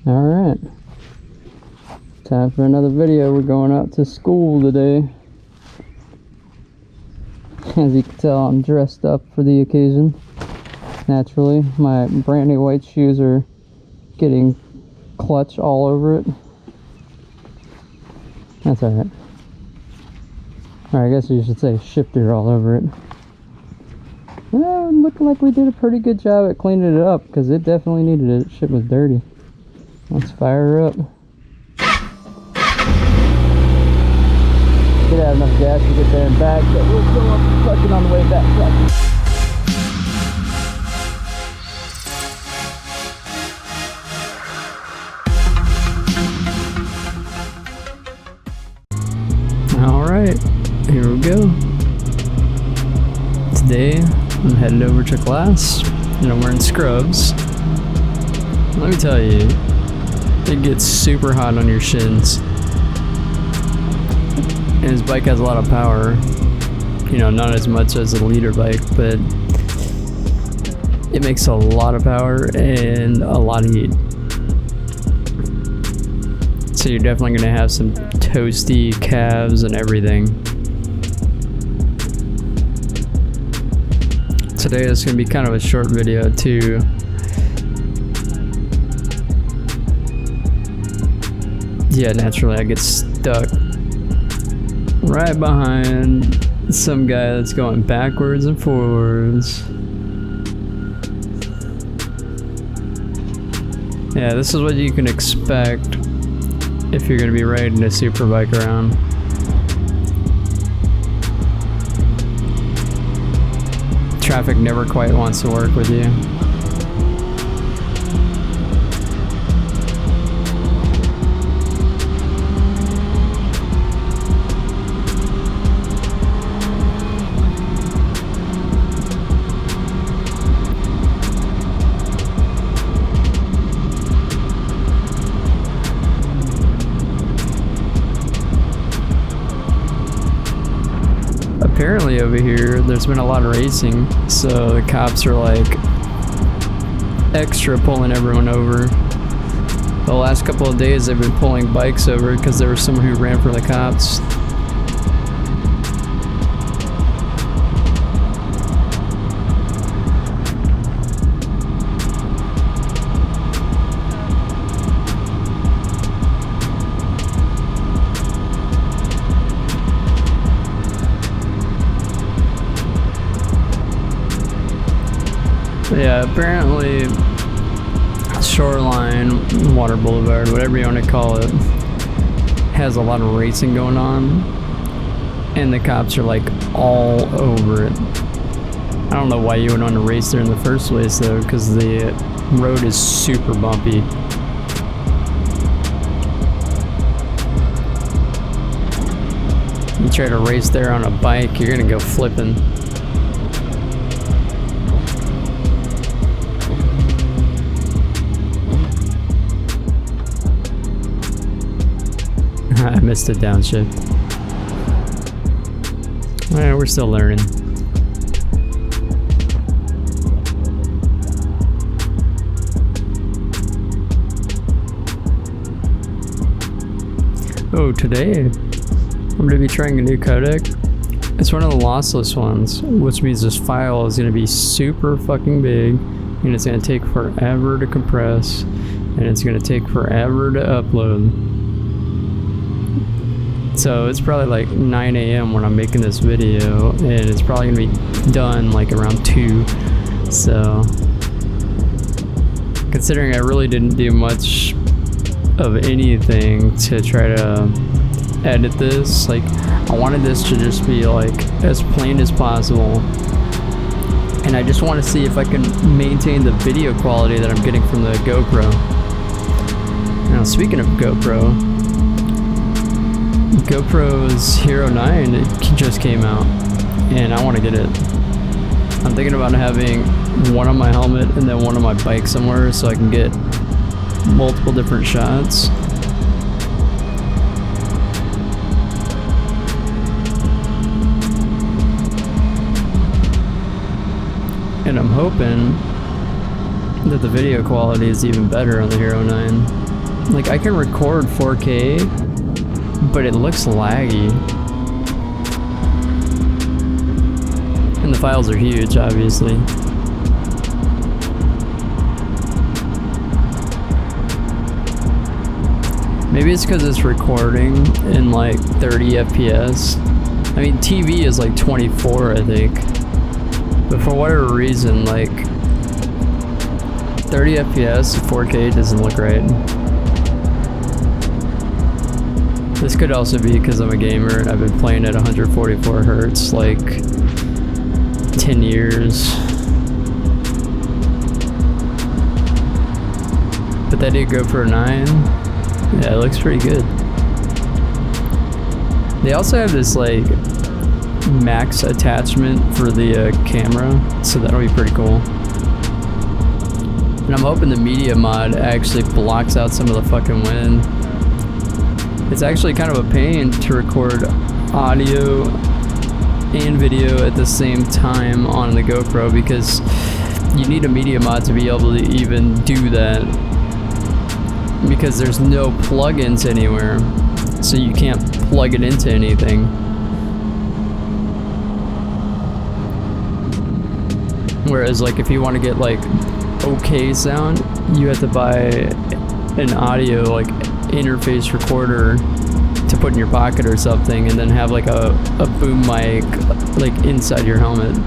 Alright, time for another video. We're going out to school today. As you can tell, I'm dressed up for the occasion. Naturally, my brand new white shoes are getting clutch all over it. That's alright. Or I guess you should say shifter all over it. Well, looking like we did a pretty good job at cleaning it up, because it definitely needed it. Shit was dirty. Let's fire her up. Should have enough gas to get there and back, but we'll fill up the bucket on the way back. Alright, here we go. Today, I'm headed over to class, and I'm wearing scrubs. Let me tell you, it gets super hot on your shins. And his bike has a lot of power. You know, not as much as a liter bike, but it makes a lot of power and a lot of heat. So you're definitely going to have some toasty calves and everything. Today is going to be kind of a short video too. Yeah, naturally I get stuck right behind some guy that's going backwards and forwards. Yeah, this is what you can expect if you're going to be riding a super bike around. Traffic never quite wants to work with you. Apparently over here there's been a lot of racing, so the cops are like extra pulling everyone over. The last couple of days they've been pulling bikes over because there was someone who ran from the cops. Yeah, apparently Shoreline, Water Boulevard, whatever you want to call it, has a lot of racing going on, and the cops are like all over it. I don't know why you would want to race there in the first place though, because the road is super bumpy. You try to race there on a bike, you're gonna go flipping. I missed a downshift. Alright, we're still learning. Oh, today I'm going to be trying a new codec. It's one of the lossless ones, which means this file is going to be super fucking big, and it's going to take forever to compress, and it's going to take forever to upload. So it's probably like 9 a.m. when I'm making this video, and it's probably gonna be done like around 2. So considering I really didn't do much of anything to try to edit this, like I wanted this to just be like as plain as possible, and I just want to see if I can maintain the video quality that I'm getting from the GoPro. Now speaking of GoPro's Hero 9, it just came out, and I want to get it. I'm thinking about having one on my helmet and then one on my bike somewhere so I can get multiple different shots. And I'm hoping that the video quality is even better on the Hero 9. Like, I can record 4K, but it looks laggy. And the files are huge, obviously. Maybe it's because it's recording in like 30 FPS. I mean, TV is like 24, I think. But for whatever reason, like 30 FPS, 4K doesn't look right. This could also be because I'm a gamer and I've been playing at 144 Hertz like 10 years. But that did GoPro 9. Yeah, it looks pretty good. They also have this like max attachment for the camera, so that'll be pretty cool. And I'm hoping the media mod actually blocks out some of the fucking wind. It's actually kind of a pain to record audio and video at the same time on the GoPro because you need a media mod to be able to even do that, because there's no plugins anywhere, so you can't plug it into anything. Whereas like if you want to get like okay sound, you have to buy an audio like interface recorder to put in your pocket or something, and then have like a boom mic like inside your helmet.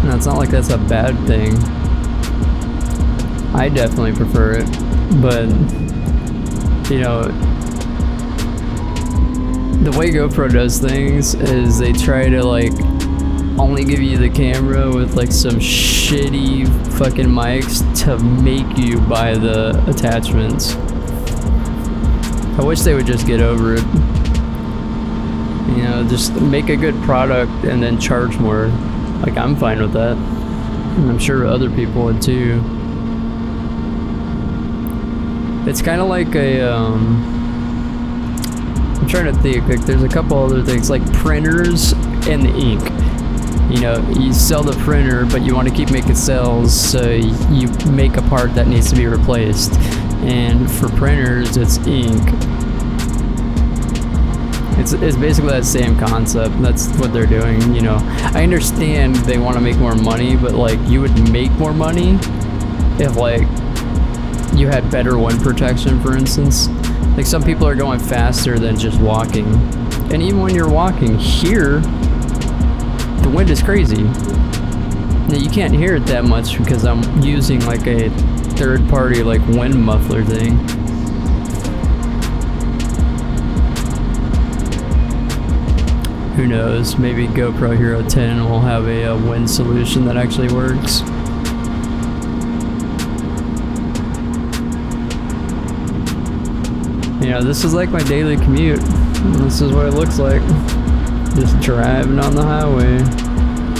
Now, it's not like that's a bad thing. I definitely prefer it, but you know, the way GoPro does things is they try to like only give you the camera with like some shitty fucking mics to make you buy the attachments. I wish they would just get over it. You know, just make a good product and then charge more. Like, I'm fine with that. And I'm sure other people would too. It's kind of like a, I'm trying to think, like there's a couple other things, like printers and the ink. You know, you sell the printer, but you want to keep making sales, so you make a part that needs to be replaced. And for printers, it's ink. It's basically that same concept. That's what they're doing, you know. I understand they want to make more money, but like you would make more money if like you had better wind protection, for instance. Like some people are going faster than just walking. And even when you're walking here, the wind is crazy. Now you can't hear it that much because I'm using like a third party like wind muffler thing. Who knows, maybe GoPro Hero 10 will have a wind solution that actually works. You know, this is like my daily commute. This is what it looks like. Just driving on the highway,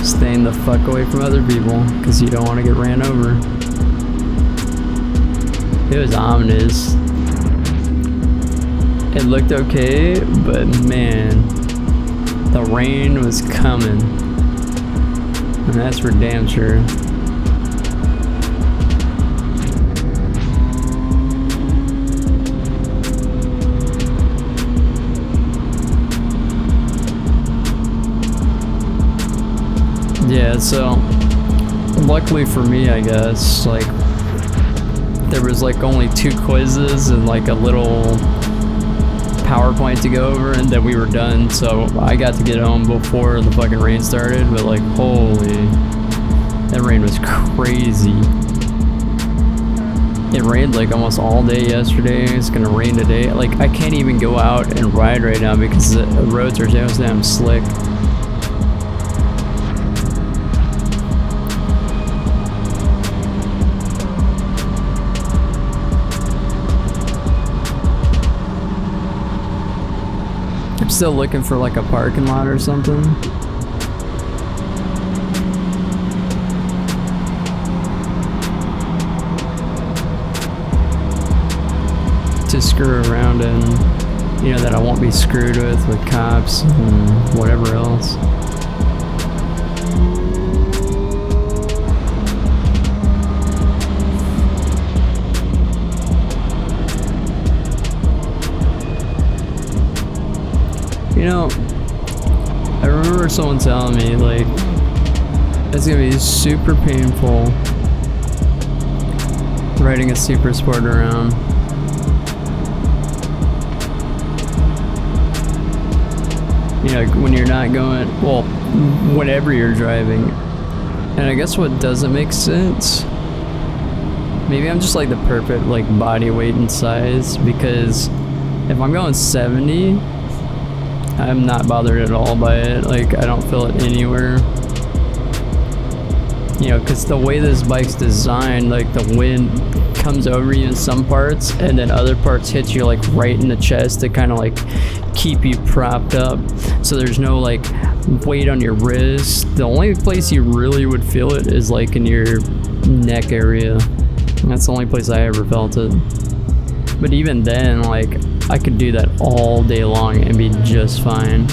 staying the fuck away from other people because you don't want to get ran over. It was ominous. It looked okay, but man, the rain was coming, and that's for damn sure. Yeah, so luckily for me, I guess, like there was like only 2 quizzes and like a little PowerPoint to go over, and then we were done. So I got to get home before the fucking rain started. But like, holy, that rain was crazy. It rained like almost all day yesterday. It's gonna rain today. Like I can't even go out and ride right now because the roads are so damn slick. Still looking for like a parking lot or something. To screw around in, you know, that I won't be screwed with cops and whatever else. You know, I remember someone telling me, like, it's gonna be super painful riding a super sport around. You know, when you're not going, well, whenever you're driving. And I guess what doesn't make sense, maybe I'm just like the perfect like body weight and size, because if I'm going 70, I'm not bothered at all by it. Like, I don't feel it anywhere. You know, because the way this bike's designed, like the wind comes over you in some parts and then other parts hit you like right in the chest to kind of like keep you propped up. So there's no like weight on your wrist. The only place you really would feel it is like in your neck area. And that's the only place I ever felt it. But even then, like, I could do that all day long and be just fine.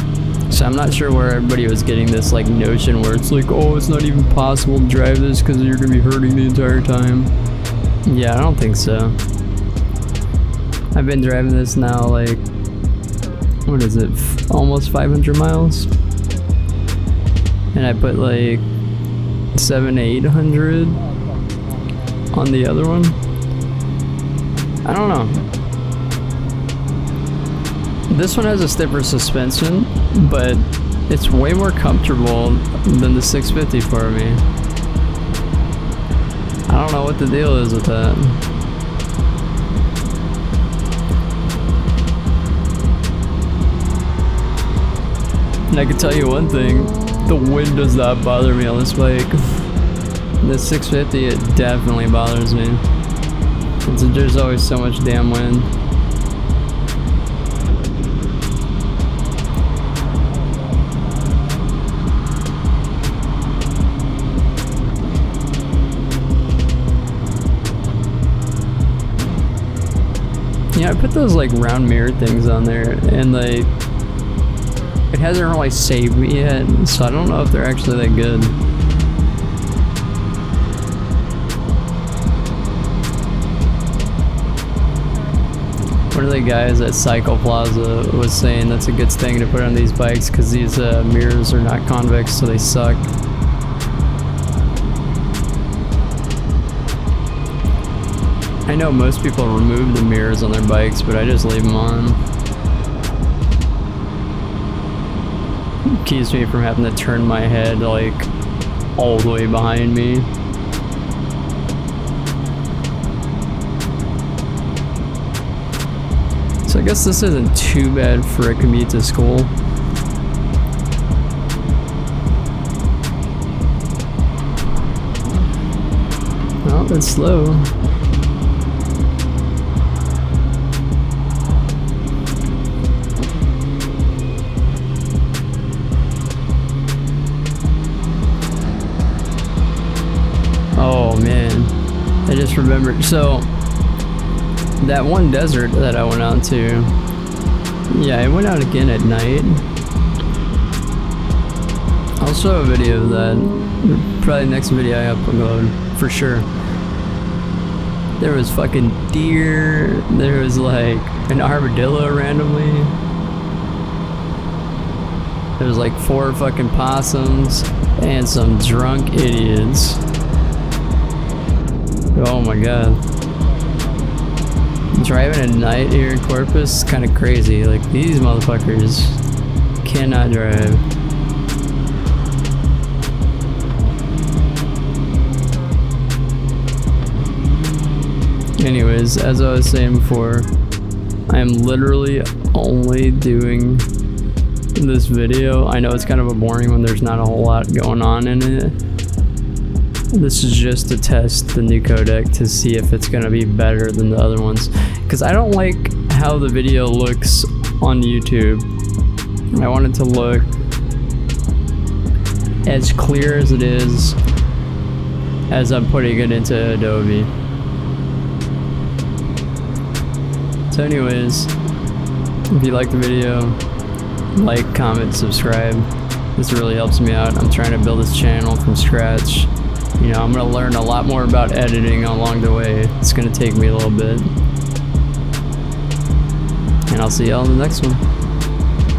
So I'm not sure where everybody was getting this like notion where it's like, oh, it's not even possible to drive this because you're gonna be hurting the entire time. Yeah, I don't think so. I've been driving this now like, what is it, almost 500 miles? And I put like 700 to 800 on the other one. I don't know. This one has a stiffer suspension, but it's way more comfortable than the 650 for me. I don't know what the deal is with that. And I can tell you one thing, the wind does not bother me on this bike. The 650, it definitely bothers me. There's always so much damn wind. Yeah, I put those like round mirror things on there, and like it hasn't really saved me yet, so I don't know if they're actually that good. One of the guys at Cycle Plaza was saying that's a good thing to put on these bikes because these mirrors are not convex, so they suck. I know most people remove the mirrors on their bikes, but I just leave them on. It keeps me from having to turn my head like all the way behind me. So I guess this isn't too bad for a commute to school. Well, it's slow. Oh man, I just remembered. So that one desert that I went out to, yeah, I went out again at night. I'll show a video of that. Probably next video I upload for sure. There was fucking deer. There was like an armadillo randomly. There was like 4 fucking possums and some drunk idiots. Oh my god. Driving at night here in Corpus is kind of crazy. Like, these motherfuckers cannot drive. Anyways, as I was saying before, I am literally only doing this video. I know it's kind of a boring one, there's not a whole lot going on in it. This is just to test the new codec to see if it's gonna be better than the other ones, because I don't like how the video looks on YouTube. I want it to look as clear as it is as I'm putting it into Adobe. So anyways, if you like the video, like, comment, subscribe. This really helps me out. I'm trying to build this channel from scratch. You know, I'm gonna learn a lot more about editing along the way. It's gonna take me a little bit. And I'll see y'all in the next one.